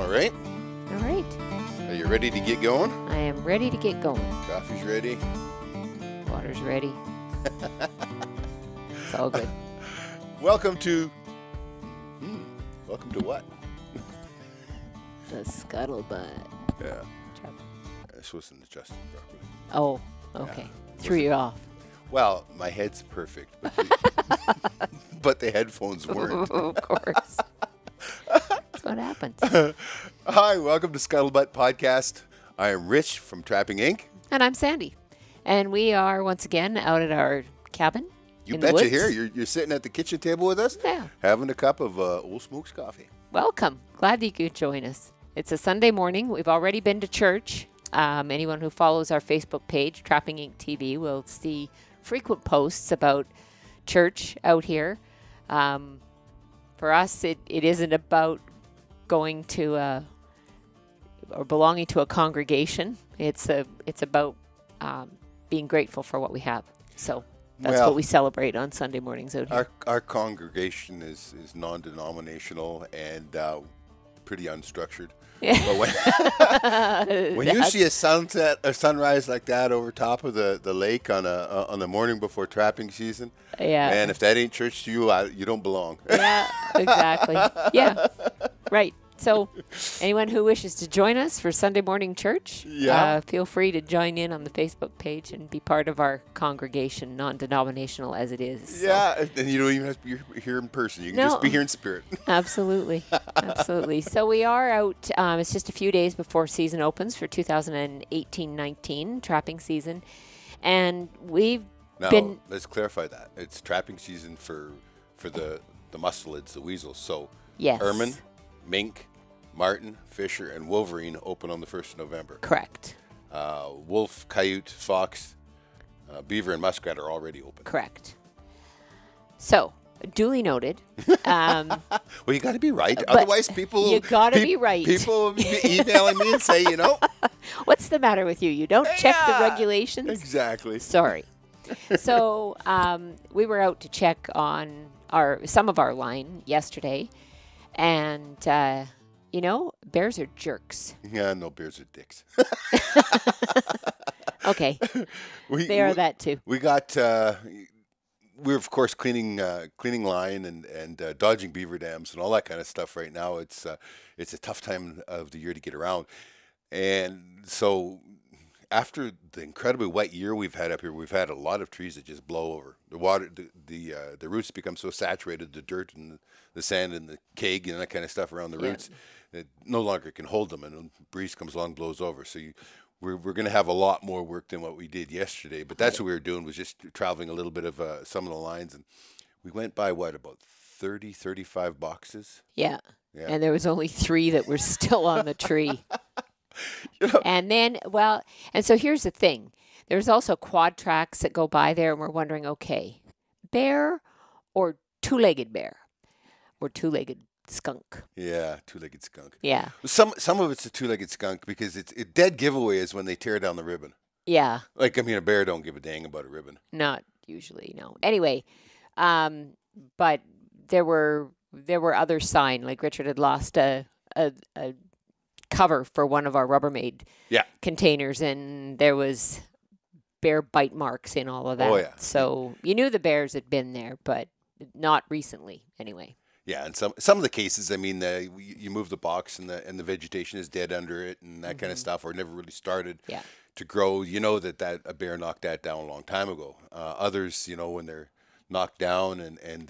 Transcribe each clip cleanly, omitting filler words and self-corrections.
All right. All right. Are you ready to get going? I am ready to get going. Coffee's ready. Water's ready. It's all good. Welcome to what? The Scuttlebutt. Yeah. Trap. This wasn't adjusted properly. Oh, okay. Yeah. Threw you off. Well, my head's perfect, but the headphones weren't. Of course. That's what happens. Hi, welcome to Scuttlebutt Podcast. I am Rich from Trapping Inc. And I'm Sandi. And we are once again out at our cabin. You in the betcha woods. here. You're sitting at the kitchen table with us, Yeah. having a cup of Old Smokes coffee. Welcome. Glad that you could join us. It's a Sunday morning. We've already been to church. Anyone who follows our Facebook page, Trapping Inc. TV, will see frequent posts about church out here. For us, it isn't about going to or belonging to a congregation. It's about being grateful for what we have. So that's what we celebrate on Sunday mornings out here. Our congregation is non-denominational and pretty unstructured. Yeah. But when you see a sunset or sunrise like that over top of the lake on the morning before trapping season, Yeah. man, if that ain't church to you, you don't belong. Yeah, exactly. Yeah, right. So anyone who wishes to join us for Sunday morning church, feel free to join in on the Facebook page and be part of our congregation, non-denominational as it is. Yeah, and you don't even have to be here in person. You can just be here in spirit. Absolutely. Absolutely. So we are out. It's just a few days before season opens for 2018-19 trapping season. And we've Now, let's clarify that. It's trapping season for the mustelids, the weasels. So yes. ermine, mink, marten, fisher, and wolverine open on the 1st of November. Correct. Wolf, coyote, fox, beaver, and muskrat are already open. Correct. So, duly noted. Well, you got to be right. Otherwise, people... You got to be right. People will be emailing me and say, What's the matter with you? You don't check the regulations? Exactly. Sorry. So, we were out to check on some of our line yesterday. And, bears are jerks. Yeah, no, bears are dicks. Okay. They are that too. We got... we're, of course, cleaning line and dodging beaver dams and all that kind of stuff right now. It's a tough time of the year to get around. And so after the incredibly wet year we've had up here, we've had a lot of trees that just blow over. The water, the roots become so saturated, the dirt and the sand and the keg and that kind of stuff around the roots, it no longer can hold them, and a breeze comes along, blows over. So we're going to have a lot more work than what we did yesterday. But that's what we were doing, was just traveling a little bit of some of the lines. And we went by, about 30, 35 boxes? Yeah. And there was only 3 that were still on the tree. And then, and so here's the thing. There's also quad tracks that go by there, and we're wondering, okay, bear or two-legged bear or two-legged skunk? Yeah, two-legged skunk. Yeah. Some of it's a two-legged skunk because it dead giveaway is when they tear down the ribbon. Yeah. Like, a bear don't give a dang about a ribbon. Not usually, no. Anyway, but there were other sign, like Richard had lost a cover for one of our Rubbermaid containers, and there was bear bite marks in all of that. Oh, yeah. So you knew the bears had been there, but not recently anyway. Yeah, and some of the cases, you move the box and the vegetation is dead under it and that kind of stuff, or never really started to grow. You know that a bear knocked that down a long time ago. Others, when they're knocked down and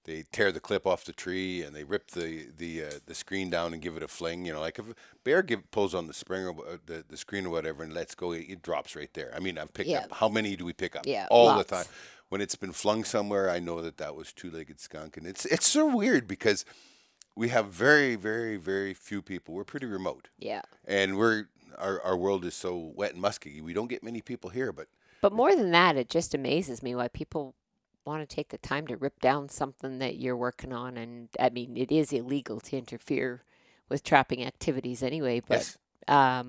they tear the clip off the tree and they rip the screen down and give it a fling. Like if a bear pulls on the spring or the screen or whatever and lets go, it drops right there. I've picked up. How many do we pick up? Yeah, all lots. the time. When it's been flung somewhere, I know that was two-legged skunk, and it's so weird because we have very, very, very few people. We're pretty remote. Yeah. And our world is so wet and musky. We don't get many people here, but more than that, it just amazes me why people want to take the time to rip down something that you're working on. And it is illegal to interfere with trapping activities anyway, but I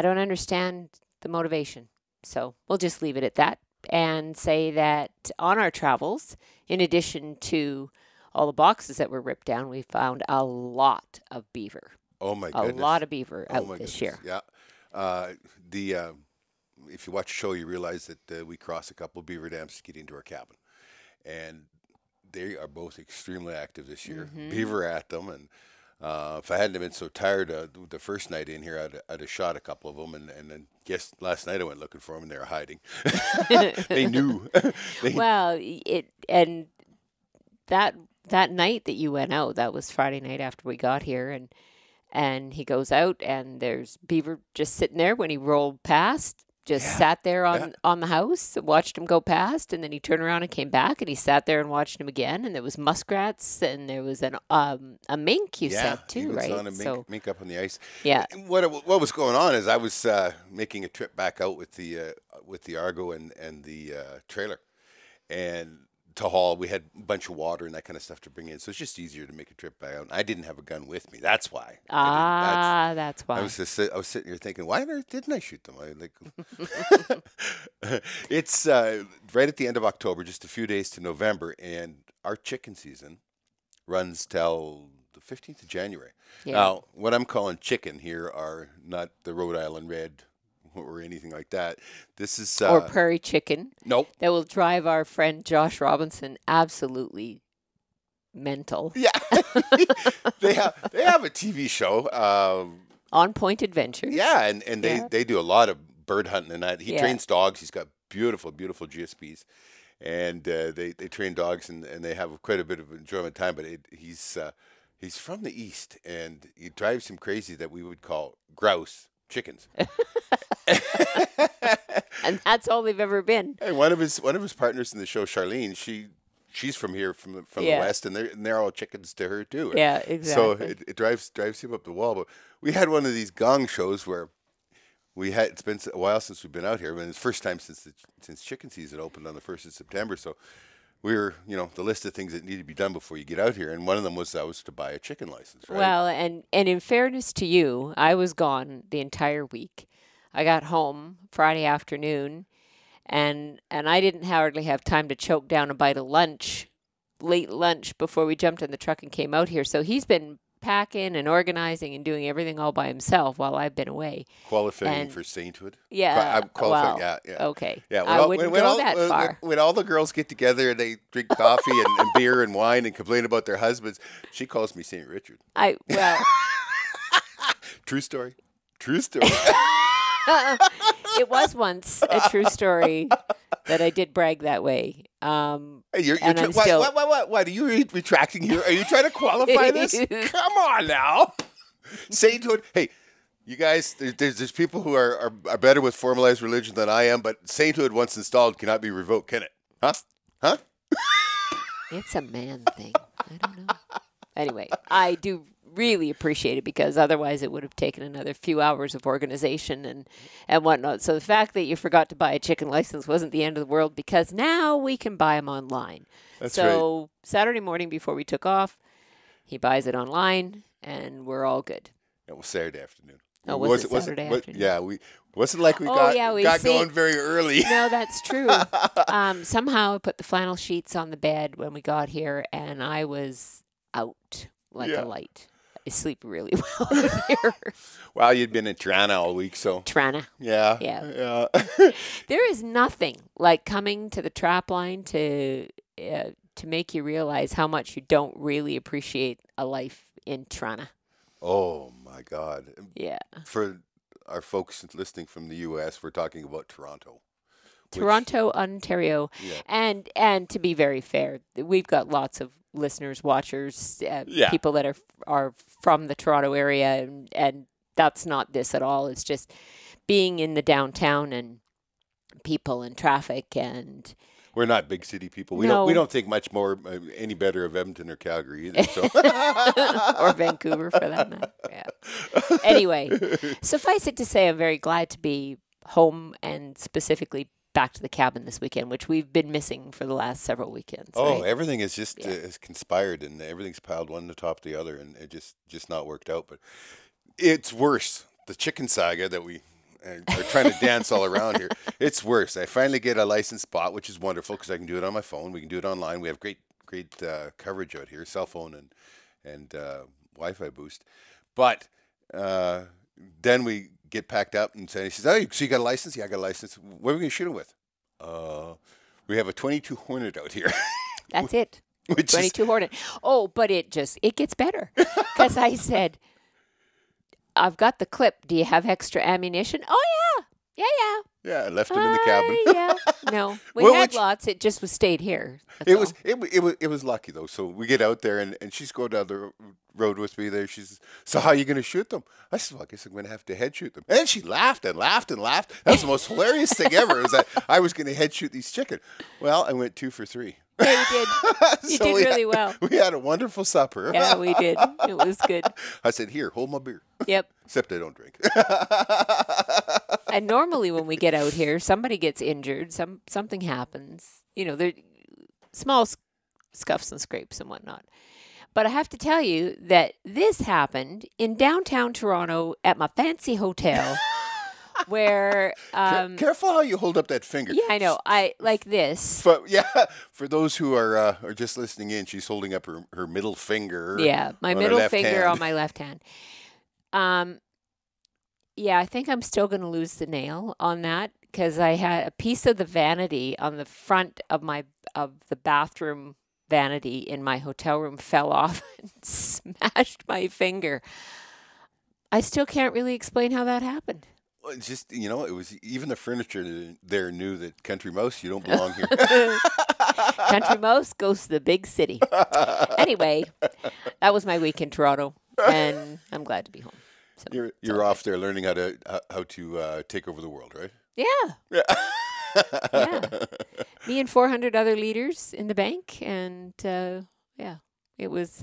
don't understand the motivation. So we'll just leave it at that and say that on our travels, in addition to all the boxes that were ripped down, we found a lot of beaver. Oh my A goodness. lot of beaver Oh out my this goodness. year. Yeah. If you watch the show, you realize that we cross a couple of beaver dams to get into our cabin, and they are both extremely active this year. Beaver at them, and if I hadn't been so tired the first night in here, I'd have shot a couple of them, and then guess last night I went looking for them, and they were hiding. They knew. Well, that night that you went out, that was Friday night after we got here, and he goes out, and there's beaver just sitting there when he rolled past. Just sat there on the house, watched him go past, and then he turned around and came back, and he sat there and watched him again. And there was muskrats, and there was a mink. You said too, right? On a mink up on the ice. Yeah. What was going on is I was making a trip back out with the Argo and the trailer, and to haul. We had a bunch of water and that kind of stuff to bring in, so it's just easier to make a trip back out. I didn't have a gun with me. That's why. That's why. I was sitting here thinking, why on earth didn't I shoot them? It's right at the end of October, just a few days to November, and our chicken season runs till the 15th of January. Yeah. Now, what I'm calling chicken here are not the Rhode Island Red or anything like that. This is or Prairie Chicken. Nope. That will drive our friend Josh Robinson absolutely mental. Yeah. they have a TV show. On Point Adventures. Yeah, and they do a lot of bird hunting and that. He trains dogs. He's got beautiful GSPs. And they train dogs and they have quite a bit of enjoyment time. But he's from the East, and it drives him crazy that we would call grouse chickens. And that's all they've ever been. And one of his partners in the show, Charlene, she's from here, from the West, and they're all chickens to her too. Yeah, exactly. So it drives him up the wall. But we had one of these gong shows where it's been a while since we've been out here. I mean, it's the first time since chicken season opened on the 1st of September. So we were, the list of things that need to be done before you get out here, and one of them was to buy a chicken license, right? Well, and in fairness to you, I was gone the entire week. I got home Friday afternoon, and I didn't hardly have time to choke down a bite of late lunch before we jumped in the truck and came out here. So he's been packing and organizing and doing everything all by himself while I've been away. Qualifying for sainthood? Yeah. I'm qualifying, yeah. Okay. Yeah, I wouldn't go that far. When all the girls get together and they drink coffee and beer and wine and complain about their husbands, she calls me St. Richard. True story. It was once a true story that I did brag that way. Why are you retracting here? Are you trying to qualify this? Come on now. Sainthood. Hey, you guys, there's people who are better with formalized religion than I am, but sainthood once installed cannot be revoked, can it? Huh? It's a man thing. I don't know. Anyway, I do really appreciate it, because otherwise it would have taken another few hours of organization and whatnot. So the fact that you forgot to buy a chicken license wasn't the end of the world, because now we can buy them online. That's right. Saturday morning before we took off, he buys it online, and we're all good. It was Saturday afternoon. Oh, was it Saturday afternoon? Yeah, wasn't like we got going very early. No, that's true. Somehow I put the flannel sheets on the bed when we got here, and I was out like a light. I sleep really well here. Well, you'd been in Tirana all week, so. Tirana. Yeah. There is nothing like coming to the trapline to make you realize how much you don't really appreciate a life in Tirana. Oh my God. Yeah. For our folks listening from the U.S., we're talking about Toronto. Toronto, Ontario. Yeah. And to be very fair, we've got lots of listeners, watchers, people that are from the Toronto area, and that's not this at all. It's just being in the downtown and people and traffic, and we're not big city people. We don't think much more any better of Edmonton or Calgary either. So. Or Vancouver for that matter. Yeah. Anyway, suffice it to say, I'm very glad to be home, and specifically back to the cabin this weekend, which we've been missing for the last several weekends. Oh, right? Everything is just is conspired, and everything's piled one on top of the other, and it just not worked out. But it's worse. The chicken saga that we are trying to dance all around here. It's worse. I finally get a license spot, which is wonderful because I can do it on my phone. We can do it online. We have great great coverage out here, cell phone and Wi-Fi boost. But then we get packed up and Sandy says, "Oh, so you got a license?" "Yeah, I got a license." "What are we going to shoot him with?" We have a 22 Hornet out here. That's it. Which 22 Hornet. Oh, but it gets better. Because I said, "I've got the clip. Do you have extra ammunition?" "Oh, yeah. Yeah. Yeah, I left him in the cabin. Yeah. No, we had lots. It just stayed here. It was lucky though. So we get out there and she's going down the road with me there. She says, "So how are you going to shoot them?" I said, "Well, I guess I'm going to have to head shoot them." And she laughed and laughed and laughed. That was the most hilarious thing ever. Is that I was going to head shoot these chicken. Well, I went 2 for 3. Yeah, you did. You did really well. We had a wonderful supper. Yeah, we did. It was good. I said, "Here, hold my beer." Yep. Except I don't drink. And normally when we get out here, somebody gets injured, something happens. You know, they're small scuffs and scrapes and whatnot. But I have to tell you that this happened in downtown Toronto at my fancy hotel where... Careful how you hold up that finger. Yeah, I know. I like this. For those who are just listening in, she's holding up her middle finger. Yeah, my middle finger on my left hand. Yeah, I think I'm still going to lose the nail on that because I had a piece of the vanity on the front of the bathroom vanity in my hotel room fell off and smashed my finger. I still can't really explain how that happened. Well, it's just, it was even the furniture there knew that Country Mouse, you don't belong here. Country Mouse goes to the big city. Anyway, that was my week in Toronto, and I'm glad to be home. So, you're off there learning how to take over the world, right? Yeah. Yeah. Me and 400 other leaders in the bank, and it was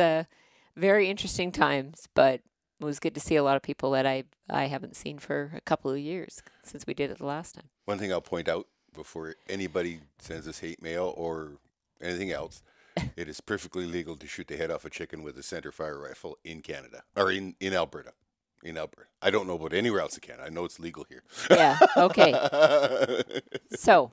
very interesting times, but it was good to see a lot of people that I haven't seen for a couple of years since we did it the last time. One thing I'll point out before anybody sends us hate mail or anything else, it is perfectly legal to shoot the head off a chicken with a center fire rifle in Canada or in Alberta. In Alberta. I don't know about anywhere else in Canada. I know it's legal here. Yeah, okay. So,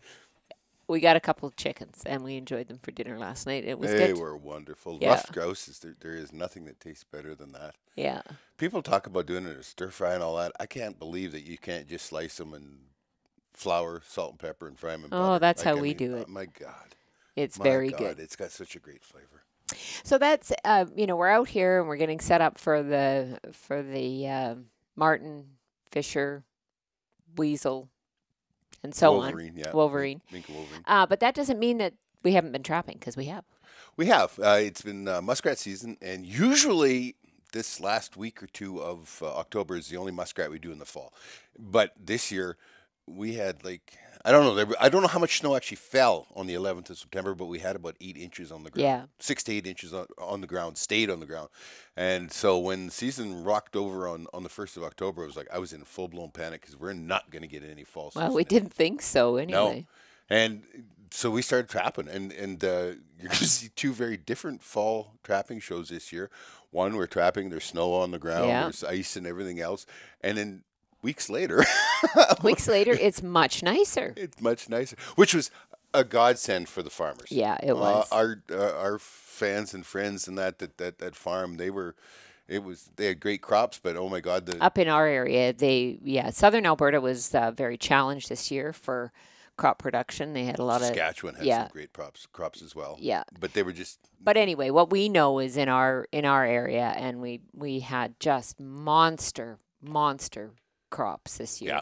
we got a couple of chickens, and we enjoyed them for dinner last night. It was good. They were wonderful. Yeah. Ruffed grouse, there is nothing that tastes better than that. Yeah. People talk about doing it in a stir fry and all that. I can't believe that you can't just slice them and flour, salt and pepper, and fry them in butter. Oh, that's how we do it. My God. It's very good. It's got such a great flavor. So that's we're out here and we're getting set up for the marten, fisher, weasel, and so Wolverine, on. Yeah. Wolverine. Mink Wolverine. But that doesn't mean that we haven't been trapping because we have. We have. It's been muskrat season, and usually this last week or two of October is the only muskrat we do in the fall. But this year we had I don't know how much snow actually fell on the 11th of September, but we had about 8 inches on the ground. Yeah. 6 to 8 inches on the ground, stayed on the ground. And so when the season rocked over on the 1st of October, it was like I was in full-blown panic because we're not going to get any fall season. Well, we didn't think so anyway. No. And so we started trapping, and you're going to see 2 very different fall trapping shows this year. One, we're trapping, there's snow on the ground, there's ice and everything else. And then weeks later, it's much nicer. It's much nicer, which was a godsend for the farmers. Yeah, it was. Our fans and friends and that farm, they had great crops, but oh my God, up in our area, Southern Alberta was very challenged this year for crop production. They had a lot Saskatchewan had some great crops as well. Yeah, but they were just. But anyway, what we know is in our area, and we had just monster crops this year. Yeah.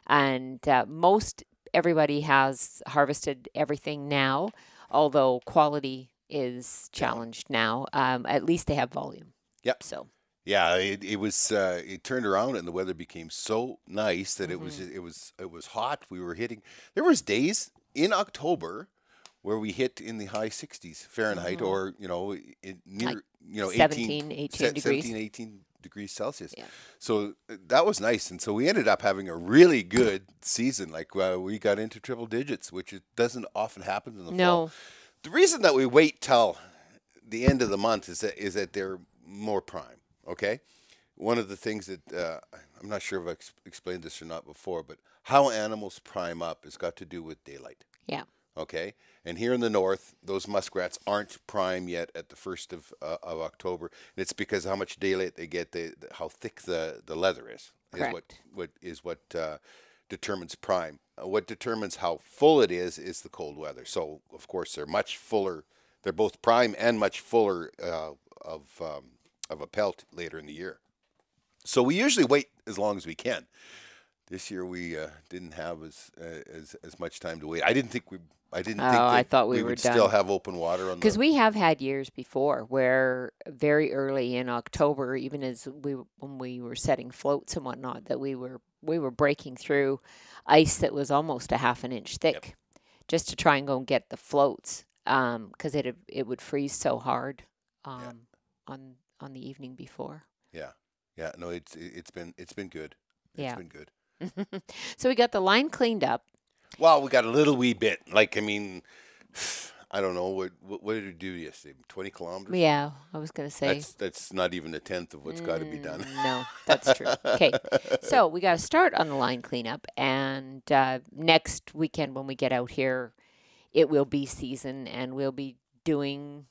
And most everybody has harvested everything now, although quality is challenged now. At least they have volume. Yep. So. Yeah, it turned around and the weather became so nice that it was hot. We were hitting. There was days in October where we hit in the high 60s Fahrenheit, or near 17 degrees. 17, 18 degrees Celsius. Yeah. So that was nice, and so we ended up having a really good season. We got into triple digits, which it doesn't often happen in the fall. The reason that we wait till the end of the month is that they're more prime. Okay, one of the things that I'm not sure if I explained this or not before, but how animals prime up has got to do with daylight. Yeah. Okay, and here in the north, those muskrats aren't prime yet at the 1st of October. And it's because of how much daylight they get, how thick the leather is. Correct. Is what determines prime. What determines how full it is the cold weather. So of course they're much fuller. They're both prime and much fuller of a pelt later in the year. So we usually wait as long as we can. This year we didn't have as much time to wait. I didn't think I thought we were would done. still have open water on Because we have had years before where very early in October, even when we were setting floats and whatnot, that we were breaking through ice that was almost a half an inch thick, just to try and go and get the floats, because it would freeze so hard on the evening before. Yeah. No, it's been good. It's been good. So we got the line cleaned up. Well, we got a little wee bit. Like, I mean, I don't know. What did it do yesterday? 20 kilometers? Yeah, I was going to say. That's not even a tenth of what's got to be done. No, that's true. Okay, so we got to start on the line cleanup. And next weekend when we get out here, it will be season, and we'll be doing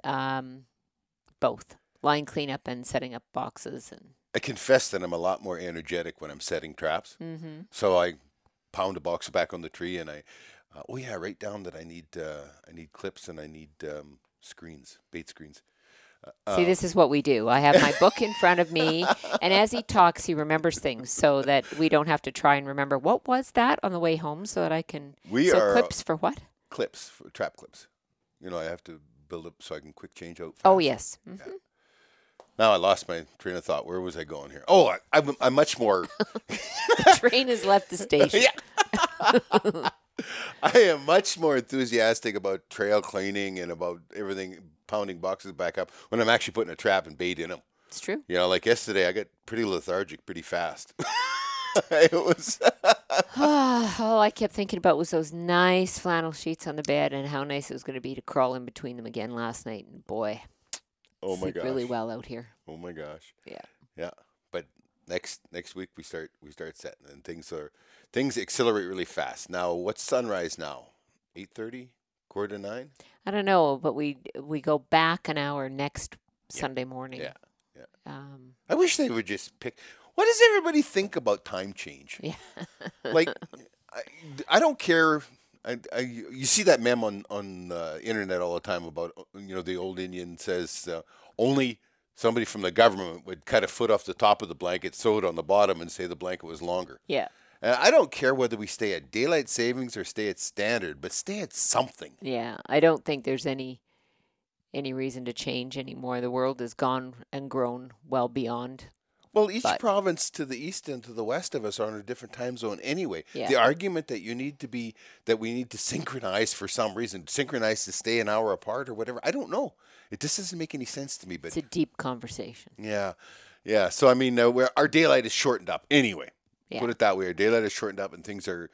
both line cleanup and setting up boxes. And I confess that I'm a lot more energetic when I'm setting traps. Mm-hmm. So I pound a box back on the tree, and I write down that I need clips and I need screens, bait screens. See, this is what we do. I have my book in front of me, and as he talks, he remembers things so that we don't have to try and remember what was that on the way home, so that I can. Clips for what? Clips, for trap clips. You know, I have to build up so I can quick change out. Fast. Oh yes. Mm-hmm. Yeah. Now I lost my train of thought. Where was I going here? Oh, I'm much more. The train has left the station. Yeah. I am much more enthusiastic about trail cleaning and about everything, pounding boxes back up when I'm actually putting a trap and bait in them. It's true. You know, like yesterday, I got pretty lethargic pretty fast. It was. All I kept thinking about was those nice flannel sheets on the bed and how nice it was going to be to crawl in between them again last night. And boy. Oh my gosh! Really well out here. Oh my gosh! Yeah. But next week we start setting, and things accelerate really fast. Now, what's sunrise now? 8:30, 8:45. I don't know, but we go back an hour next Sunday morning. Yeah. I wish they would just pick. What does everybody think about time change? Yeah. Like, I don't care. You see that meme on internet all the time about, the old Indian says only somebody from the government would cut a foot off the top of the blanket, sew it on the bottom, and say the blanket was longer. Yeah. And I don't care whether we stay at daylight savings or stay at standard, but stay at something. Yeah, I don't think there's any reason to change anymore. The world has gone and grown well beyond. Well, each province to the east and to the west of us are on a different time zone anyway. Yeah. The argument that we need to synchronize for some reason, synchronize to stay an hour apart or whatever, I don't know. It just doesn't make any sense to me. But it's a deep conversation. Yeah. So I mean, our daylight is shortened up anyway. Yeah. Put it that way. Our daylight is shortened up, and things are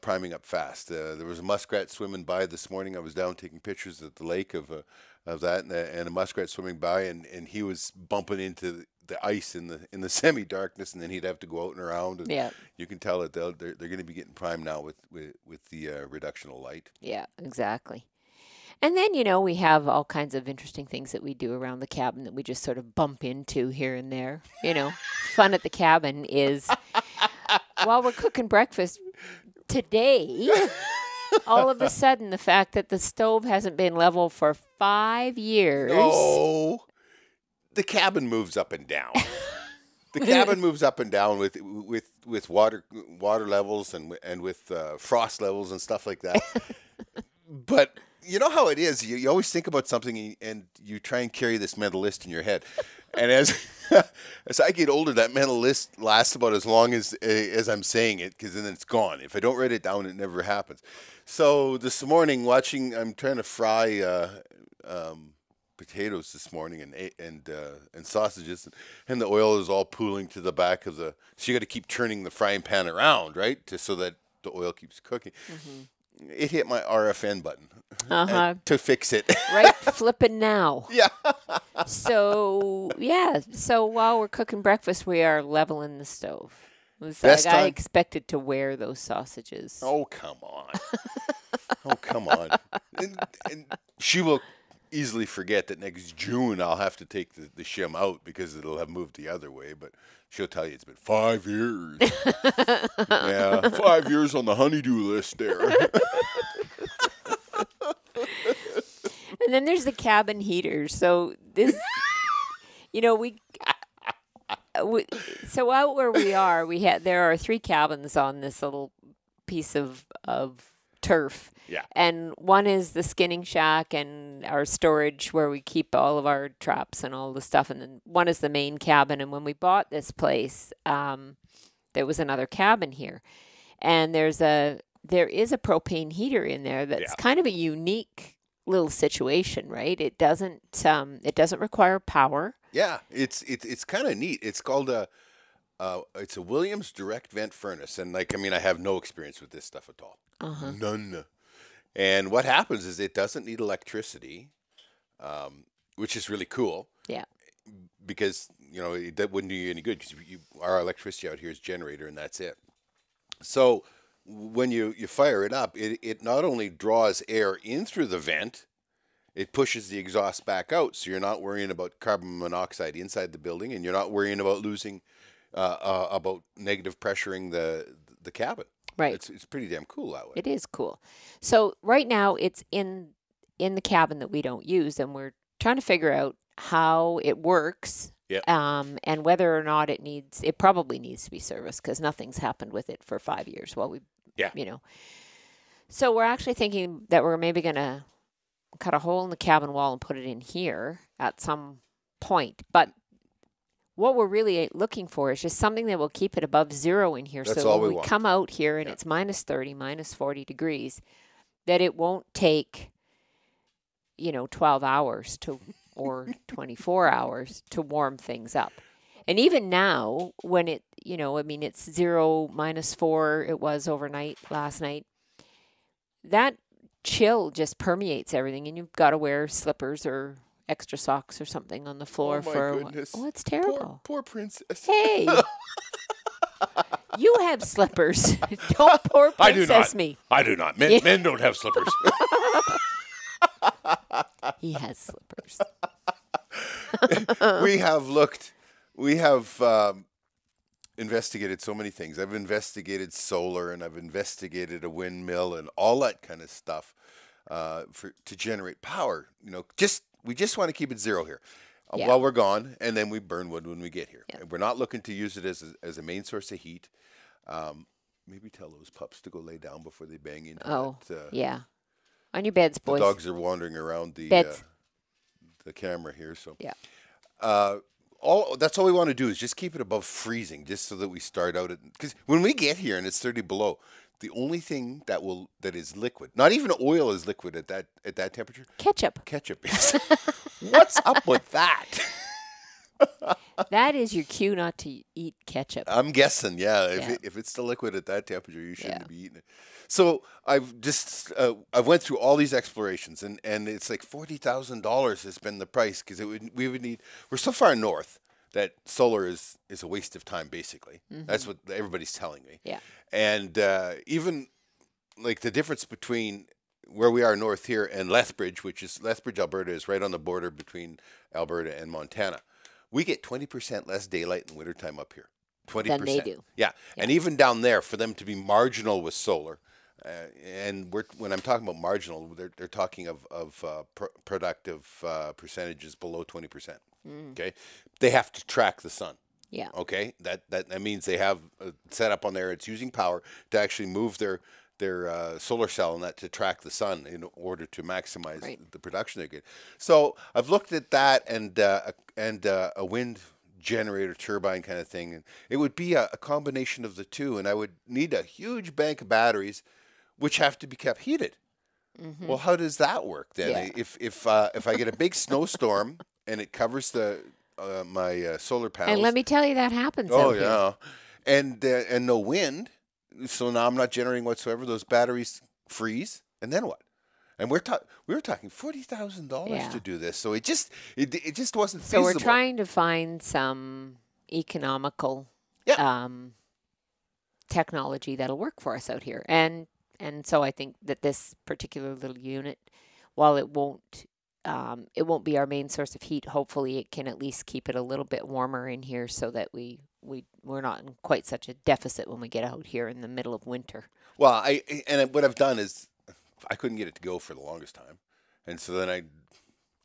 priming up fast. There was a muskrat swimming by this morning. I was down taking pictures at the lake of that, and a muskrat swimming by, and he was bumping into the ice in the semi-darkness, and then he'd have to go out and around. And yeah. You can tell that they're going to be getting primed now with the reduction of light. Yeah, exactly. And then, we have all kinds of interesting things that we do around the cabin that we just sort of bump into here and there. Fun at the cabin is while we're cooking breakfast today, all of a sudden the fact that the stove hasn't been level for 5 years. No. The cabin moves up and down. The cabin moves up and down with water levels and with frost levels and stuff like that. But you know how it is. You always think about something and you try and carry this mental list in your head. And as I get older, that mental list lasts about as long as I'm saying it, because then it's gone. If I don't write it down, it never happens. So this morning, I'm trying to fry potatoes this morning and sausages, and the oil is all pooling to the back of the. So you got to keep turning the frying pan around, right, so that the oil keeps cooking. Mm-hmm. It hit my RFN button to fix it. Right, flipping now. Yeah. So while we're cooking breakfast, we are leveling the stove. It was Best like I time. expected to wear those sausages. Oh, come on. Oh, come on. And she will easily forget that next June I'll have to take the shim out because it'll have moved the other way. But she'll tell you it's been 5 years. Yeah, 5 years on the honeydew list there. And then there's the cabin heater. So this, so out where we are, there are 3 cabins on this little piece of turf. Yeah. And one is the skinning shack and our storage where we keep all of our traps and all the stuff. And then one is the main cabin. And when we bought this place, there was another cabin here. And there is a propane heater in there that's kind of a unique little situation, right? It doesn't require power. Yeah, it's kind of neat. It's called it's a Williams direct vent furnace, and I have no experience with this stuff at all. None. And what happens is it doesn't need electricity, which is really cool. Yeah. Because that wouldn't do you any good because our electricity out here is generator, and that's it. So when you fire it up, it not only draws air in through the vent, it pushes the exhaust back out. So you're not worrying about carbon monoxide inside the building, and you're not worrying about losing, about negative pressuring the cabin. Right. It's pretty damn cool that way. It is cool. So right now it's in the cabin that we don't use, and we're trying to figure out how it works. Yeah. And whether or not it probably needs to be serviced because nothing's happened with it for 5 years. Well, So we're actually thinking that we're maybe going to cut a hole in the cabin wall and put it in here at some point. But what we're really looking for is just something that will keep it above zero in here. That's so all when we we want. come out here and it's minus 30, minus 40 degrees, that it won't take, 12 hours or 24 hours to warm things up. And even now, when it's 0, -4, it was overnight last night, that chill just permeates everything, and you've got to wear slippers or extra socks or something on the floor for my goodness. Oh, it's terrible. Poor princess. Hey, you have slippers. Don't poor princess me. I do not. Men don't have slippers. He has slippers. We have investigated so many things. I've investigated solar, and I've investigated a windmill and all that kind of stuff to generate power. We just want to keep it zero here while we're gone, and then we burn wood when we get here. Yeah. And we're not looking to use it as a main source of heat. Maybe tell those pups to go lay down before they bang into that. Yeah. On your beds, boys. The dogs are wandering around the camera here. So yeah. That's all we want to do is just keep it above freezing, just so that we start out because when we get here and it's 30 below, the only thing that is liquid, not even oil is liquid at that temperature. Ketchup is. What's up with that? That is your cue not to eat ketchup. I'm guessing, if it's still liquid at that temperature, you shouldn't be eating it. So I've went through all these explorations, and it's like $40,000 has been the price because we're so far north that solar is a waste of time, basically. Mm-hmm. That's what everybody's telling me. Yeah. And even like the difference between where we are north here and Lethbridge, Lethbridge, Alberta, is right on the border between Alberta and Montana. We get 20% less daylight in wintertime up here. 20%. Than they do. Yeah. And even down there, for them to be marginal with solar, and when I'm talking about marginal, they're talking of productive percentages below 20%. Okay, they have to track the sun. Yeah. Okay, that means they have a setup on there. It's using power to actually move their solar cell and that to track the sun in order to maximize the production they get. So I've looked at that and a wind generator turbine kind of thing, and it would be a combination of the two, and I would need a huge bank of batteries, which have to be kept heated. Mm-hmm. Well, how does that work then? Yeah. If I get a big snowstorm and it covers my solar panels, and let me tell you, that happens. Oh yeah, and no wind. So now I'm not generating whatsoever. Those batteries freeze, and then what? And we were talking $40,000 to do this. So it just wasn't feasible. So we're trying to find some economical technology that'll work for us out here. And And so I think that this particular little unit, while it won't be our main source of heat, hopefully it can at least keep it a little bit warmer in here so that we're not in quite such a deficit when we get out here in the middle of winter. Well, what I've done is I couldn't get it to go for the longest time, and so then I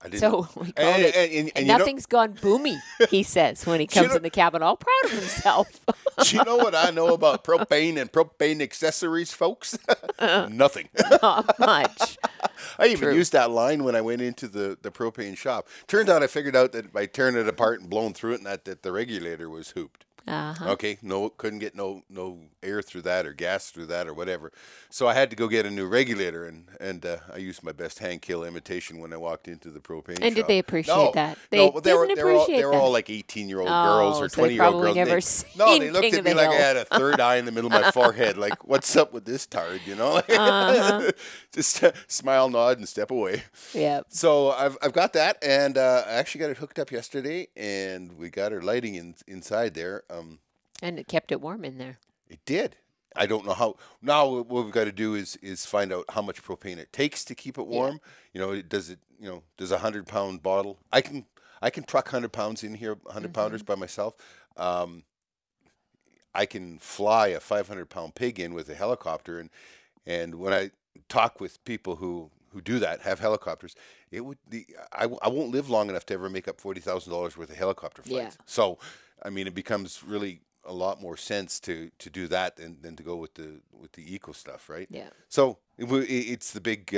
didn't. So we called it, and nothing's gone boomy, he says when he comes in the cabin, all proud of himself. Do you know what I know about propane and propane accessories, folks? Nothing. Not much. I even used that line when I went into the propane shop. Turned out I figured out that by tearing it apart and blowing through it, that the regulator was hooped. Okay, couldn't get no air through that or gas through that or whatever. So I had to go get a new regulator, and I used my best hand kill imitation when I walked into the propane shop. And did they appreciate that? They were all like 18-year-old girls or 20-year-old girls. Never they looked at me like I had a third eye in the middle of my forehead. Like, what's up with this tard? You know, just smile, nod, and step away. Yeah. So I've got that, and I actually got it hooked up yesterday, and we got our lighting inside there. And it kept it warm in there. It did. I don't know how. Now what we've got to do is find out how much propane it takes to keep it warm. Yeah. Does a 100-pound bottle? I can truck 100 pounds in here, 100 pounders by myself. I can fly a 500-pound pig in with a helicopter, and when I talk with people who do that, have helicopters, I won't live long enough to ever make up $40,000 worth of helicopter flights. Yeah. So, I mean, it becomes really a lot more sense to do that than to go with the eco stuff, right? Yeah. So it's the big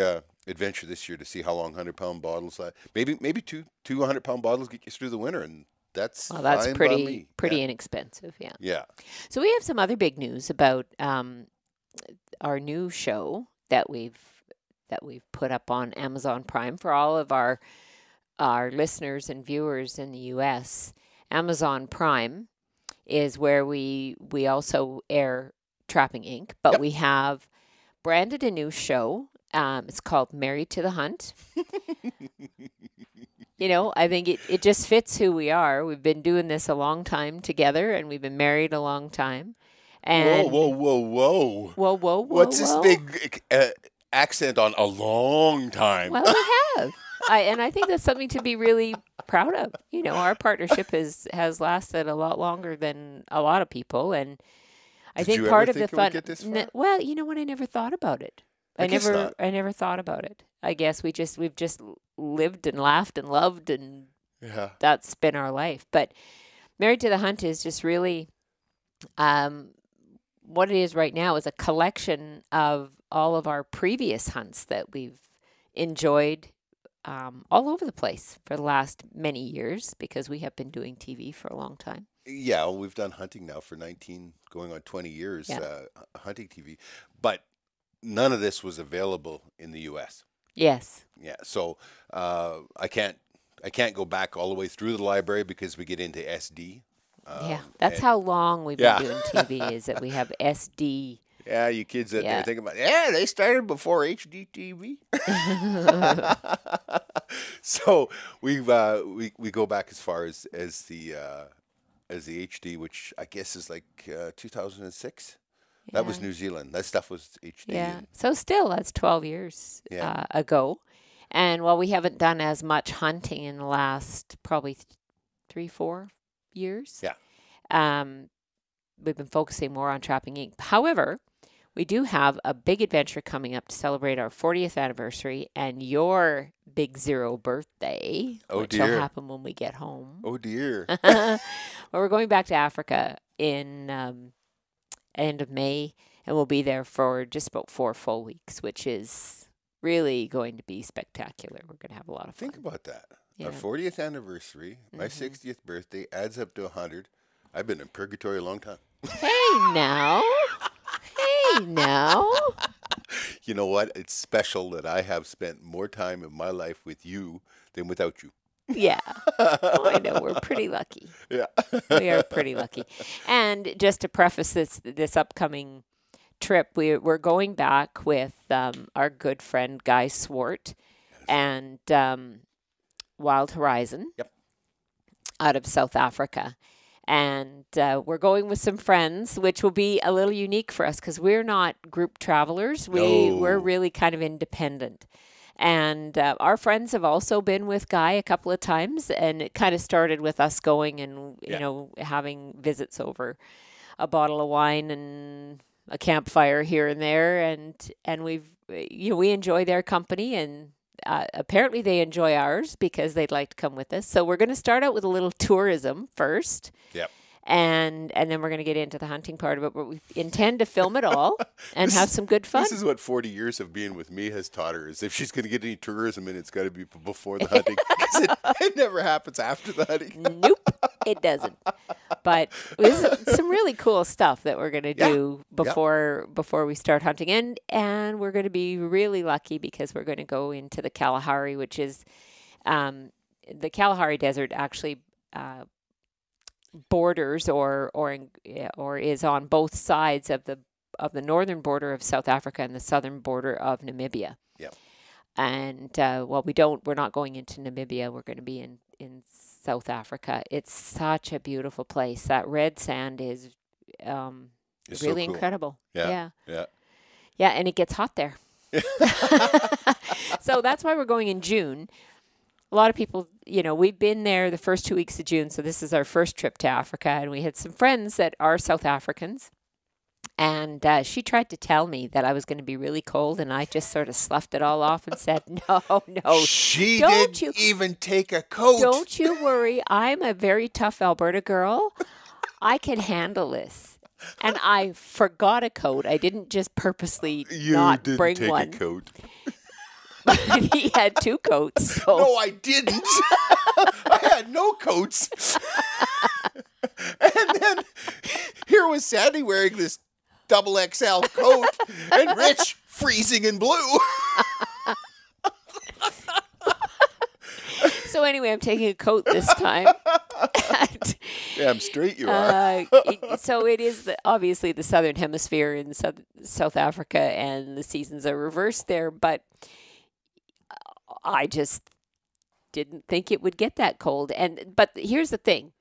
adventure this year to see how long 100-pound bottles last. Maybe two 100-pound bottles get you through the winter, and that's fine by me. Pretty inexpensive. Yeah. Yeah. So we have some other big news about our new show that we've put up on Amazon Prime for all of our listeners and viewers in the U.S. Amazon Prime is where we also air Trapping Inc., but we have branded a new show. It's called Married to the Hunt. I think it just fits who we are. We've been doing this a long time together, and we've been married a long time. And Whoa. What's this big accent on a long time? Well, we have. I think that's something to be really proud of. Our partnership has lasted a lot longer than a lot of people, and I think part of the fun. Well, you know what? I never thought about it. I never thought about it. I guess we've just lived and laughed and loved, and that's been our life. But Married to the Hunt is just really, what it is right now is a collection of all of our previous hunts that we've enjoyed. All over the place for the last many years because we have been doing TV for a long time. Yeah, we've done hunting now for 19, going on 20 years, hunting TV. But none of this was available in the U.S. Yes. Yeah, so I can't go back all the way through the library because we get into SD. That's how long we've been doing TV is that we have SD. Yeah, you kids that there think about they started before HDTV. So we go back as far as the HD, which I guess is like 2006. Yeah. That was New Zealand. That stuff was HD. Yeah. So still, that's 12 years ago. And while we haven't done as much hunting in the last probably 3-4 years, we've been focusing more on Trapping Inc. However, we do have a big adventure coming up to celebrate our 40th anniversary and your big 0 birthday, which will happen when we get home. Oh, dear. Well, we're going back to Africa in end of May, and we'll be there for just about 4 full weeks, which is really going to be spectacular. We're going to have a lot of fun. Think about that. Yeah. Our 40th anniversary, my 60th birthday, adds up to 100. I've been in purgatory a long time. Hey, now. You know what? It's special that I have spent more time in my life with you than without you. Yeah. I know. We're pretty lucky. Yeah. We are pretty lucky. And just to preface this upcoming trip, we're going back with our good friend Guy Swart and Wild Horizon out of South Africa. And we're going with some friends, which will be a little unique for us because we're not group travelers. We're really kind of independent. And our friends have also been with Guy a couple of times, and it kind of started with us going and, you know, having visits over a bottle of wine and a campfire here and there. And we enjoy their company, and apparently they enjoy ours because they'd like to come with us. So we're going to start out with a little tourism first. Yep. And then we're going to get into the hunting part of it, but we intend to film it all and have some good fun. This is what 40 years of being with me has taught her, is if she's going to get any tourism in, it's got to be before the hunting. Because it never happens after the hunting. Nope, it doesn't. But there's some really cool stuff that we're going to do before we start hunting. And we're going to be really lucky because we're going to go into the Kalahari, which is the Kalahari Desert actually borders or is on both sides of the northern border of South Africa and the southern border of Namibia. Yep. And we're not going into Namibia. We're going to be in South Africa. It's such a beautiful place. That red sand is really so cool. incredible. Yeah. Yeah, and it gets hot there. So that's why we're going in June. A lot of people, we've been there the first 2 weeks of June, so this is our first trip to Africa, and we had some friends that are South Africans, and she tried to tell me that I was going to be really cold, and I just sort of sloughed it all off and said, no. She didn't even take a coat. Don't you worry. I'm a very tough Alberta girl. I can handle this. And I forgot a coat. I didn't just purposely not bring one. You didn't take a coat. But he had 2 coats. So. No, I didn't. I had no coats. And then here was Sandy wearing this double XL coat and Rich freezing in blue. So anyway, I'm taking a coat this time. Damn straight you are. So it is obviously the southern hemisphere in South Africa, and the seasons are reversed there, but I just didn't think it would get that cold. But here's the thing,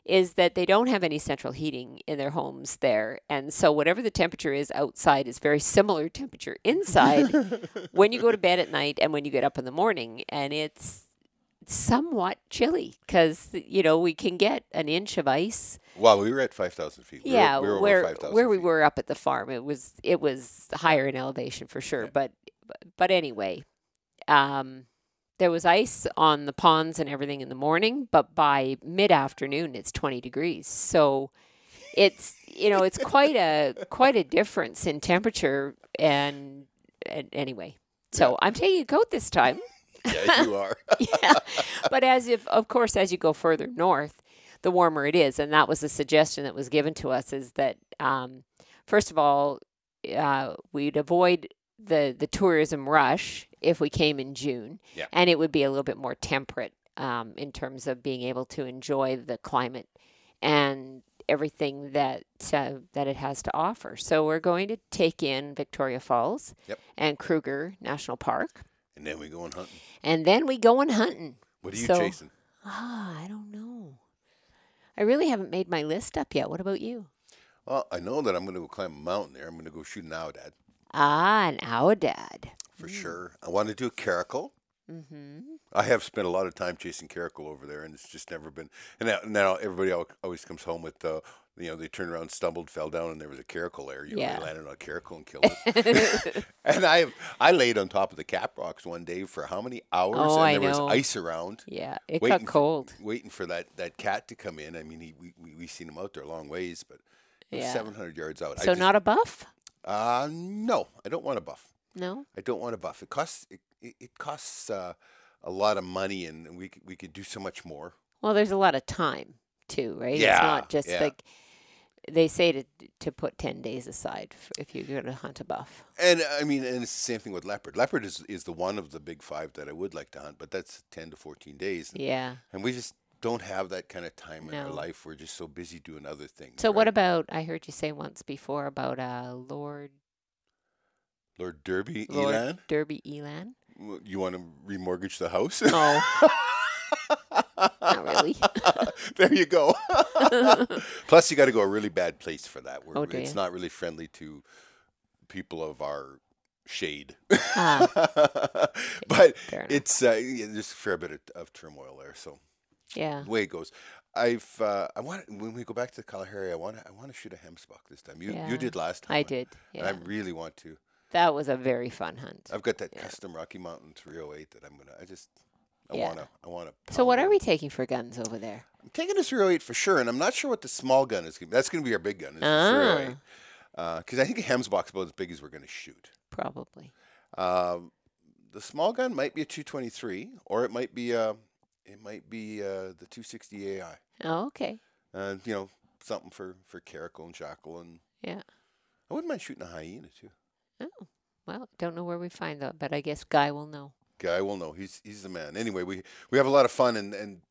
is that they don't have any central heating in their homes there. And so whatever the temperature is outside is very similar temperature inside when you go to bed at night and when you get up in the morning. And it's somewhat chilly because, we can get an inch of ice. Well, we were at 5,000 feet. Yeah, we were over 5,000 where we feet. were up at the farm, it was higher in elevation for sure. Yeah. But anyway, there was ice on the ponds and everything in the morning, but by mid-afternoon it's 20 degrees. So it's it's quite a difference in temperature. And anyway, so I'm taking a coat this time. Yeah, you are. Yeah, but as you go further north, the warmer it is, and that was the suggestion that was given to us, is that first of all, we'd avoid the tourism rush if we came in June, and it would be a little bit more temperate in terms of being able to enjoy the climate and everything that it has to offer. So we're going to take in Victoria Falls and Kruger National Park. And then we go hunting. What are you chasing? I don't know. I really haven't made my list up yet. What about you? Well, I know that I'm going to go climb a mountain there. I'm going to go shoot an oudad. An oudad. For sure. I want to do a caracal. Mm-hmm. I have spent a lot of time chasing caracal over there, and it's just never been. And now everybody always comes home with they turned around, stumbled, fell down, and there was a caracal there. They landed on a caracal and killed it. And I laid on top of the cap rocks one day for how many hours? Oh, and there was ice around. Yeah, it got cold. Waiting for that cat to come in. I mean, we seen him out there a long ways, but 700 yards out. So not a buff? No, I don't want a buff. No, I don't want a buff. It costs a lot of money, and we could do so much more. Well, there's a lot of time too, right? Yeah, it's not just like they say to put 10 days aside if you're going to hunt a buff. And I mean, and it's the same thing with leopard. Leopard is the one of the big 5 that I would like to hunt, but that's 10 to 14 days. And we just don't have that kind of time in our life. We're just so busy doing other things. So what about? I heard you say once before about Lord Derby Elan? Derby Elan? You want to remortgage the house? No. Not really. There you go. Plus, you got to go a really bad place for that. Where Oh, do it's you? not really friendly to people of our shade. Ah, But fair enough. it's there's a fair bit of turmoil there. So Yeah. the way it goes, I want when we go back to Kalahari, I want to shoot a hemsbuck this time. You Yeah. did last time. I did. And Yeah. I really want to. That was a very fun hunt. I've got that Yeah. custom Rocky Mountain 308 that I'm gonna. I Yeah. wanna. So what pound are it. we taking for guns over there? I'm taking a 308 for sure, and I'm not sure what the small gun is. That's gonna be our big gun. Is the 308. Because I think a hemsbuck's about as big as we're gonna shoot. Probably. The small gun might be a 223, or it might be the 260 AI. Oh, okay. Something for caracal and jackal, and Yeah. I wouldn't mind shooting a hyena too. Oh, well, don't know where we find that, but I guess Guy will know. Guy will know. He's the man. Anyway, we have a lot of fun, and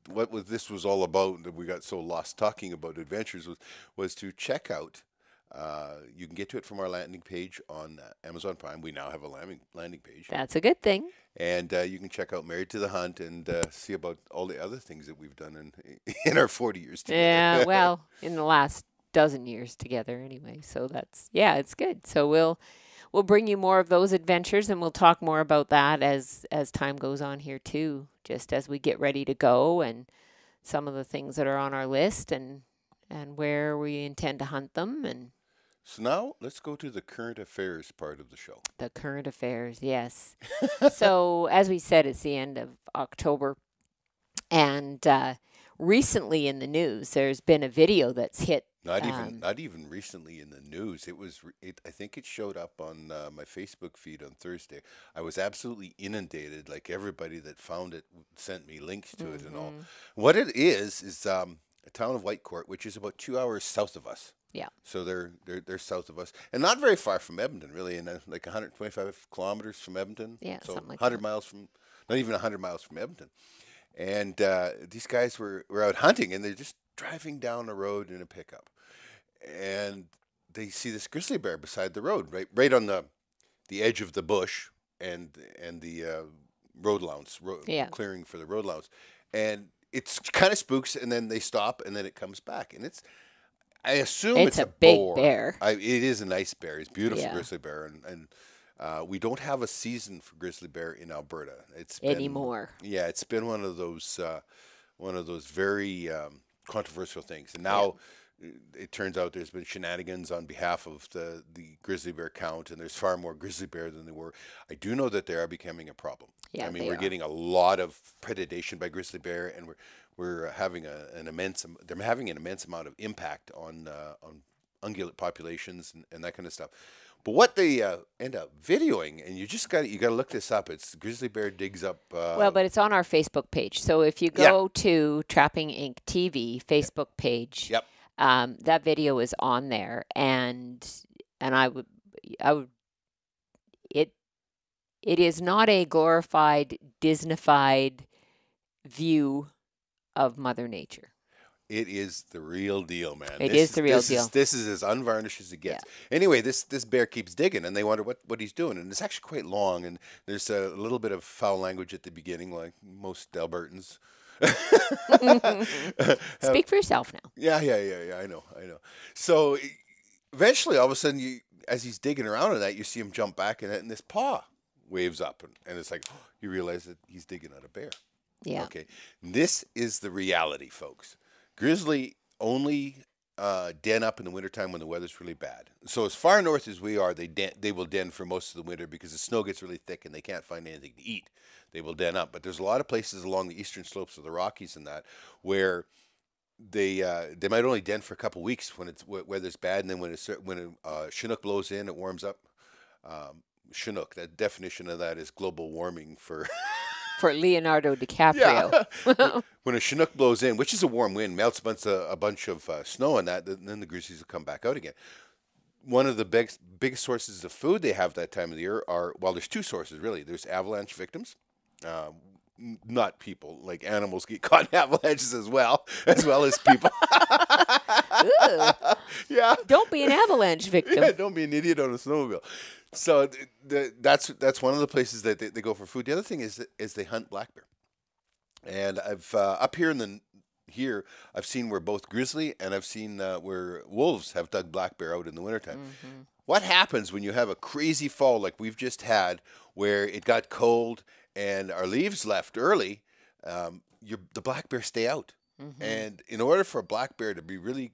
this was all about, that we got so lost talking about adventures, was to check out. You can get to it from our landing page on Amazon Prime. We now have a landing page. That's a good thing. And you can check out Married to the Hunt and see about all the other things that we've done in our 40 years together. Yeah, well, in the last dozen years together anyway. So it's good. So we'll bring you more of those adventures, and we'll talk more about that as time goes on here too, just as we get ready to go, and some of the things that are on our list, and where we intend to hunt them. And so now let's go to the current affairs part of the show. the current affairs, yes. So as we said, it's the end of October, and recently in the news, there's been a video that's hit. Not even recently in the news. I think it showed up on my Facebook feed on Thursday. I was absolutely inundated. Like everybody that found it sent me links to it and all. What it is a town of Whitecourt, which is about 2 hours south of us. Yeah. So they're south of us, and not very far from Edmonton, really, and like 125 kilometers from Edmonton. Yeah, so something like 100 that. miles from, not even 100 miles from Edmonton. And these guys were out hunting, and they're just driving down the road in a pickup, and they see this grizzly bear beside the road, right on the edge of the bush and the road allowance, clearing for the road allowance, and it's kind of spooks, and then they stop, and then it comes back, and I assume it's a big boar. bear. It is a nice bear. It's a beautiful Yeah. grizzly bear, and we don't have a season for grizzly bear in Alberta. Anymore. Yeah, it's been one of those very controversial things, and now it turns out there's been shenanigans on behalf of the grizzly bear count, and there's far more grizzly bear than there were. I do know that they are becoming a problem. Yeah, I mean, they we're are. getting a lot of predation by grizzly bear, and we're having an immense amount of impact on ungulate populations and that kind of stuff. But what they end up videoing, and you got to look this up. It's grizzly bear digs up. Well, but it's on our Facebook page. So if you go to Trapping Inc. TV Facebook page, Yep. That video is on there, and I would it is not a glorified, Disneyfied view of Mother Nature. It is the real deal, man. It is the real deal. This is as unvarnished as it gets. Anyway, this bear keeps digging, and they wonder what he's doing. And it's actually quite long, and there's a little bit of foul language at the beginning, like most Albertans. Speak for yourself now. Yeah. I know. So eventually, all of a sudden, as he's digging around in that, you see him jump back, and this paw waves up, and it's like you realize that he's digging at a bear. Yeah. Okay. This is the reality, folks. Grizzly only den up in the wintertime when the weather's really bad. So as far north as we are, they will den for most of the winter because the snow gets really thick and they can't find anything to eat. They will den up. But there's a lot of places along the eastern slopes of the Rockies and that where they might only den for a couple weeks when weather's bad, and then when a Chinook blows in, it warms up. Chinook, the definition of that is global warming for For Leonardo DiCaprio. Yeah. When a Chinook blows in, which is a warm wind, melts a bunch of snow on that, then the grizzlies will come back out again. One of the biggest sources of food they have that time of the year there's two sources really. There's avalanche victims, not people, like animals get caught in avalanches as well as people. Yeah. Don't be an avalanche victim. Yeah, don't be an idiot on a snowmobile. So that's one of the places that they go for food. The other thing is they hunt black bear. And I've up here in the here I've seen where both grizzly and I've seen where wolves have dug black bear out in the wintertime. What happens when you have a crazy fall like we've just had, where it got cold and our leaves left early? The black bear stay out, and in order for a black bear to be really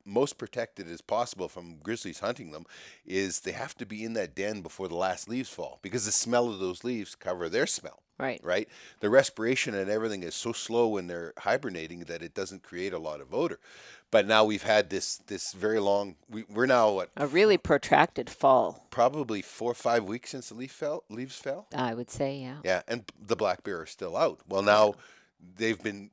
most protected as possible from grizzlies hunting them, is they have to be in that den before the last leaves fall, because the smell of those leaves cover their smell. Right. Right. The respiration and everything is so slow when they're hibernating that it doesn't create a lot of odor. But now we've had this very long. We're now what? A really protracted fall. Probably 4 or 5 weeks since the leaves fell. I would say, yeah. Yeah, and the black bear are still out. Well, now they've been,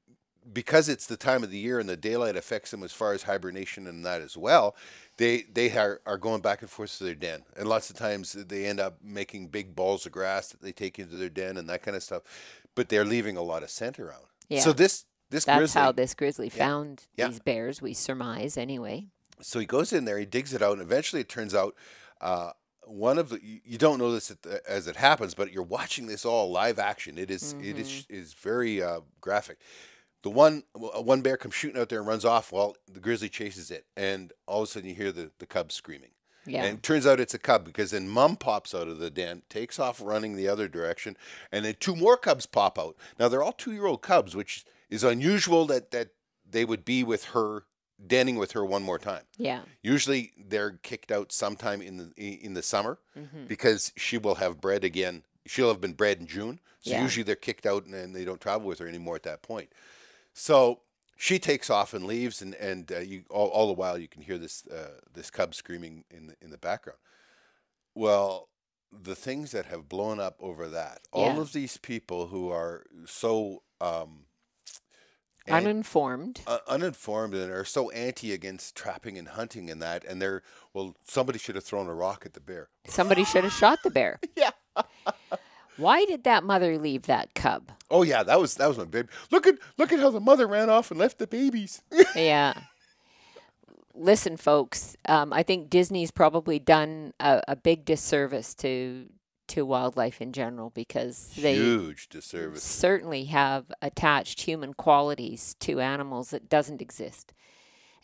because it's the time of the year and the daylight affects them as far as hibernation and that as well. They are going back and forth to their den, and lots of times they end up making big balls of grass that they take into their den and that kind of stuff. But they're leaving a lot of scent around. Yeah. So that's grizzly, how this grizzly found these bears, we surmise anyway. So he goes in there, he digs it out, and eventually it turns out one of the, you don't know this as it happens, but you're watching this all live action. It is very graphic. The one bear comes shooting out there and runs off. Well, the grizzly chases it, and all of a sudden you hear the cub screaming. Yeah. And it turns out it's a cub, because then mom pops out of the den, takes off running the other direction, and then 2 more cubs pop out. Now they're all 2-year-old cubs, which is unusual that they would be with her, denning with her one more time. Yeah. Usually they're kicked out sometime in the summer, because she will have bred again. She'll have been bred in June, so usually they're kicked out and they don't travel with her anymore at that point. So she takes off and leaves, and you all the while you can hear this cub screaming in the background. Well, the things that have blown up over that, all of these people who are so uninformed and are so anti against trapping and hunting and that, and somebody should have thrown a rock at the bear. Somebody should have shot the bear. Yeah. Why did that mother leave that cub? Oh yeah, that was my baby. Look at how the mother ran off and left the babies. Yeah. Listen, folks, I think Disney's probably done a big disservice to wildlife in general, because they huge disservice. Certainly have attached human qualities to animals that doesn't exist.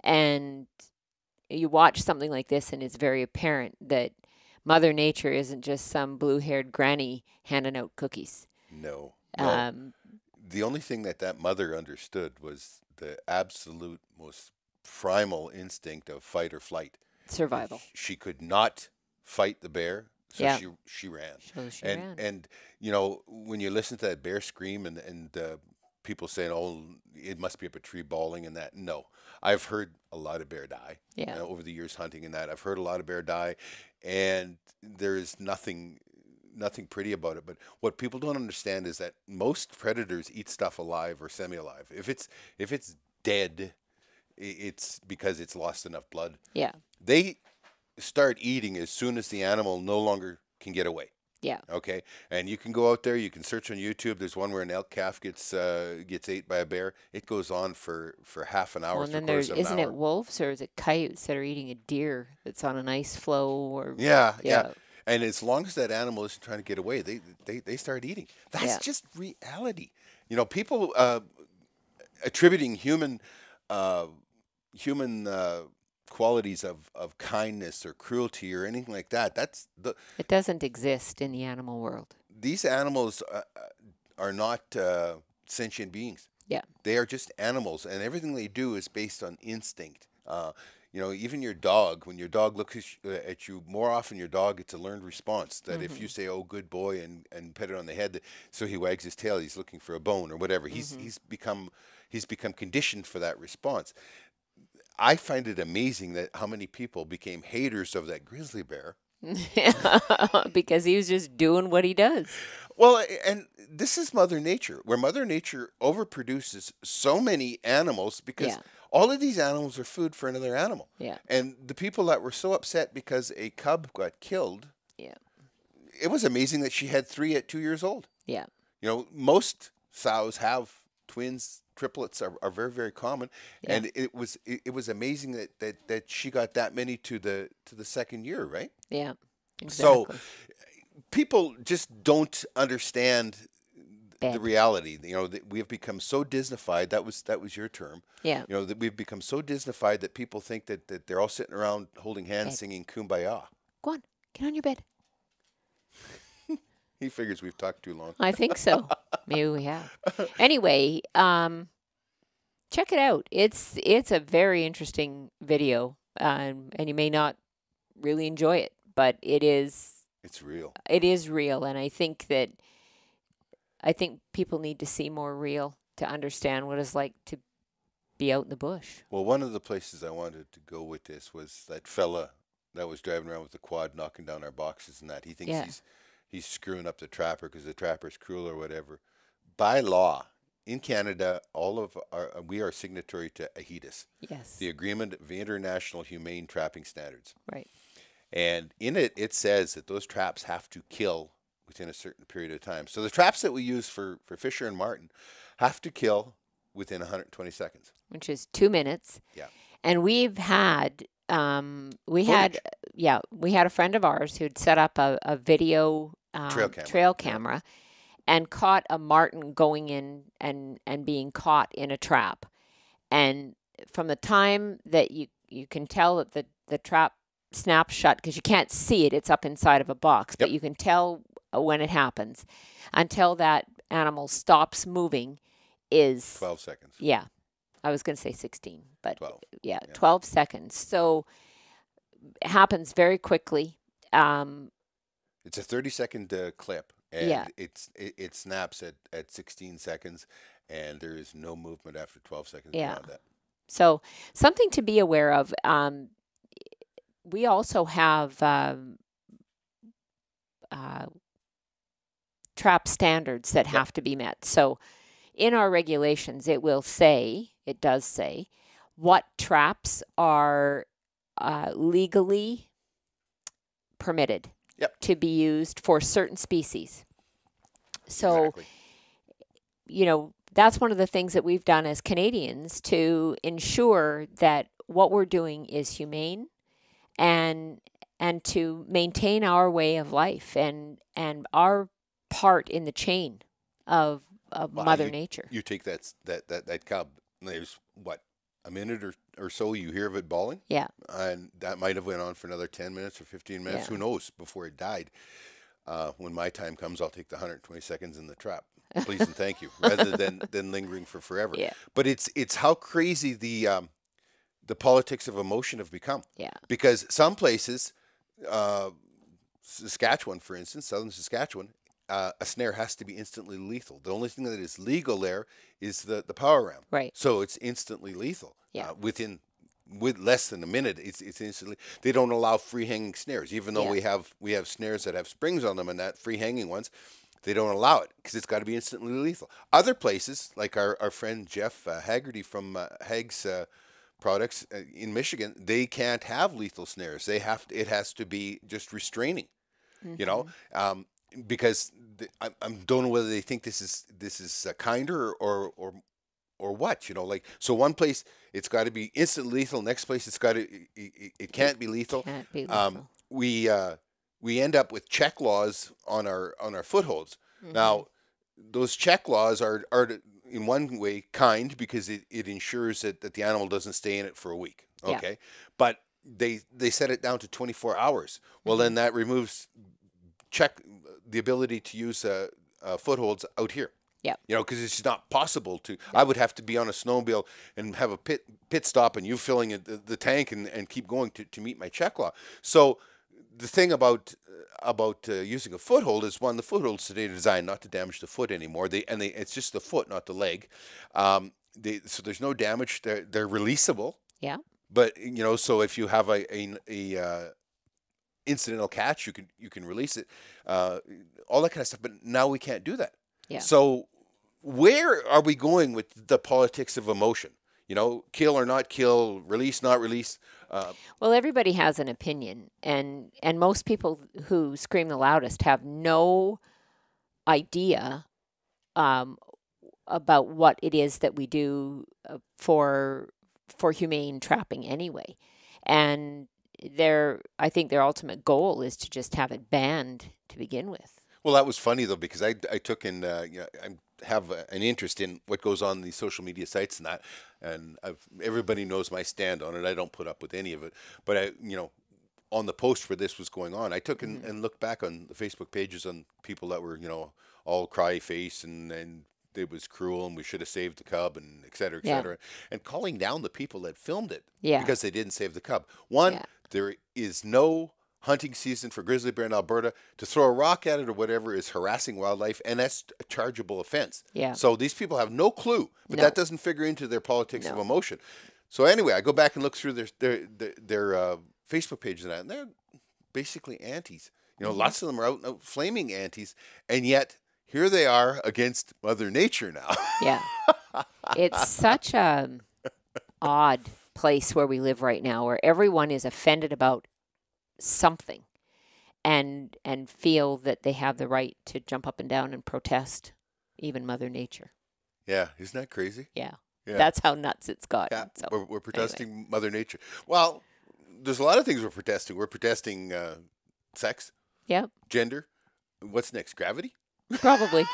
And you watch something like this and it's very apparent that Mother Nature isn't just some blue-haired granny handing out cookies. No. The only thing that mother understood was the absolute most primal instinct of fight or flight. Survival. She could not fight the bear, so she ran. So she ran. And you know, when you listen to that bear scream and people saying, "Oh, it must be up a tree bawling," and that, no, I've heard a lot of bear die. Yeah. Over the years hunting and that, I've heard a lot of bear die, and there is nothing pretty about it. But what people don't understand is that most predators eat stuff alive or semi-alive. If it's dead, it's because it's lost enough blood. Yeah. They start eating as soon as the animal no longer can get away. Yeah. Okay. And you can go out there, you can search on YouTube. There's one where an elk calf gets ate by a bear. It goes on for half an hour. Well, and then isn't it wolves or is it coyotes that are eating a deer that's on an ice floe? Or yeah. And as long as that animal isn't trying to get away, they start eating. That's just reality. You know, people attributing human qualities of kindness or cruelty or anything like that. It doesn't exist in the animal world. These animals are not sentient beings. Yeah. They are just animals, and everything they do is based on instinct. You know, even your dog, when your dog looks at you, more often your dog gets a learned response that if you say, "Oh, good boy," and pet it on the head, so he wags his tail, he's looking for a bone or whatever. He's become conditioned for that response. I find it amazing that how many people became haters of that grizzly bear. Because he was just doing what he does. Well, and this is Mother Nature, where Mother Nature overproduces so many animals because all of these animals are food for another animal. Yeah. And the people that were so upset because a cub got killed, it was amazing that she had 3 at 2 years old. Yeah. You know, most sows have twins. Triplets are very, very common, and it was amazing that she got that many to the second year, right? Yeah, exactly. So people just don't understand the reality. You know, that we have become so Disneyfied. That was your term. Yeah. You know, that we've become so Disneyfied that people think that they're all sitting around holding hands, singing "Kumbaya." Go on, get on your bed. He figures we've talked too long. I think so. Maybe we have. Anyway, check it out. It's a very interesting video, and you may not really enjoy it, but it is. It's real. It is real, and I think people need to see more real to understand what it's like to be out in the bush. Well, one of the places I wanted to go with this was that fella that was driving around with the quad, knocking down our boxes and that. He thinks he's screwing up the trapper because the trapper's cruel or whatever. By law, in Canada, we are signatory to AHITIS. Yes. The Agreement of International Humane Trapping Standards. Right. And in it says that those traps have to kill within a certain period of time. So the traps that we use for Fisher and Marten have to kill within 120 seconds. Which is 2 minutes. Yeah. And we've had we had a friend of ours who'd set up a video trail camera and caught a marten going in and being caught in a trap. And from the time that you can tell that the trap snaps shut, because you can't see it, it's up inside of a box, but you can tell when it happens, until that animal stops moving is 12 seconds. Yeah. I was going to say 16, but 12. Yeah, 12 seconds. So it happens very quickly. It's a 30-second clip, and it snaps at 16 seconds, and there is no movement after 12 seconds beyond that. So something to be aware of. We also have trap standards that have to be met. So in our regulations, it does say what traps are legally permitted to be used for certain species. So, that's one of the things that we've done as Canadians to ensure that what we're doing is humane and to maintain our way of life and our part in the chain of Mother Nature. You take that cub, and there's a minute or so you hear of it bawling? Yeah. And that might have went on for another 10 minutes or 15 minutes, who knows, before it died. When my time comes, I'll take the 120 seconds in the trap. Please and thank you, rather than lingering for forever. Yeah. But it's how crazy the politics of emotion have become. Yeah. Because some places, Saskatchewan, for instance, southern Saskatchewan, a snare has to be instantly lethal. The only thing that is legal there is the power ram. Right. So it's instantly lethal. Yeah. With less than a minute, it's instantly. They don't allow free hanging snares, even though we have snares that have springs on them, and that free hanging ones, they don't allow it because it's got to be instantly lethal. Other places, like our friend Jeff Haggerty from Hagg's Products in Michigan, they can't have lethal snares. It has to be just restraining. Mm-hmm. Because I don't know whether they think this is kinder or what, so one place it's got to be instant lethal, next place it can't be lethal. Can't be lethal. We end up with check laws on our footholds. Mm-hmm. Now those check laws are in one way kind because it ensures that the animal doesn't stay in it for a week. Okay. Yeah. But they set it down to 24 hours. Well, mm-hmm. Then that removes the ability to use footholds out here. Yeah. Because it's not possible to. I would have to be on a snowmobile and have a pit stop, and you filling the tank and keep going to meet my check law. So the thing about using a foothold is, one, the footholds today are designed not to damage the foot anymore. It's just the foot, not the leg. So there's no damage. They're releasable. Yeah. But so if you have a incidental catch, you can release it, all that kind of stuff. But now we can't do that. Yeah. So where are we going with the politics of emotion? Kill or not kill, release, not release. Well, everybody has an opinion, and most people who scream the loudest have no idea about what it is that we do for humane trapping anyway. And I think their ultimate goal is to just have it banned to begin with. Well, that was funny though because I took in I have an interest in what goes on these social media sites and that, and everybody knows my stand on it. I don't put up with any of it, but on the post where this was going on, I took and looked back on the Facebook pages on people that were all cry face and it was cruel and we should have saved the cub and et cetera, and calling down the people that filmed it because they didn't save the cub. One, there is no hunting season for grizzly bear in Alberta. To throw a rock at it or whatever is harassing wildlife, and that's a chargeable offense. Yeah. So these people have no clue, but that doesn't figure into their politics of emotion. So anyway, I go back and look through their Facebook pages and they're basically antis. Lots of them are out flaming antis, and yet here they are against Mother Nature now. Yeah. It's such a odd place where we live right now, where everyone is offended about something and feel that they have the right to jump up and down and protest even Mother Nature. Yeah, isn't that crazy? Yeah. That's how nuts it's gotten. Yeah, so, we're protesting Mother Nature. Well, there's a lot of things we're protesting. We're protesting sex, gender. What's next? Gravity? Probably.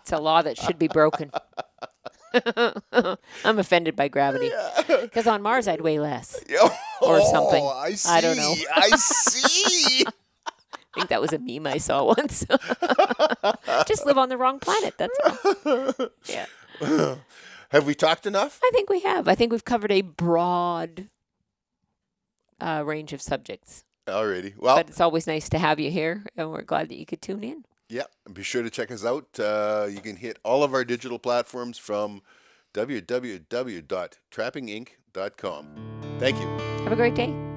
It's a law that should be broken. I'm offended by gravity. Because on Mars, I'd weigh less. Or something. I see. I don't know. I see. I think that was a meme I saw once. Just live on the wrong planet. That's all. Yeah. Have we talked enough? I think we have. I think we've covered a broad range of subjects. Alrighty. Well, but it's always nice to have you here, and we're glad that you could tune in. Yeah, and be sure to check us out. You can hit all of our digital platforms from www.trappinginc.com. Thank you. Have a great day.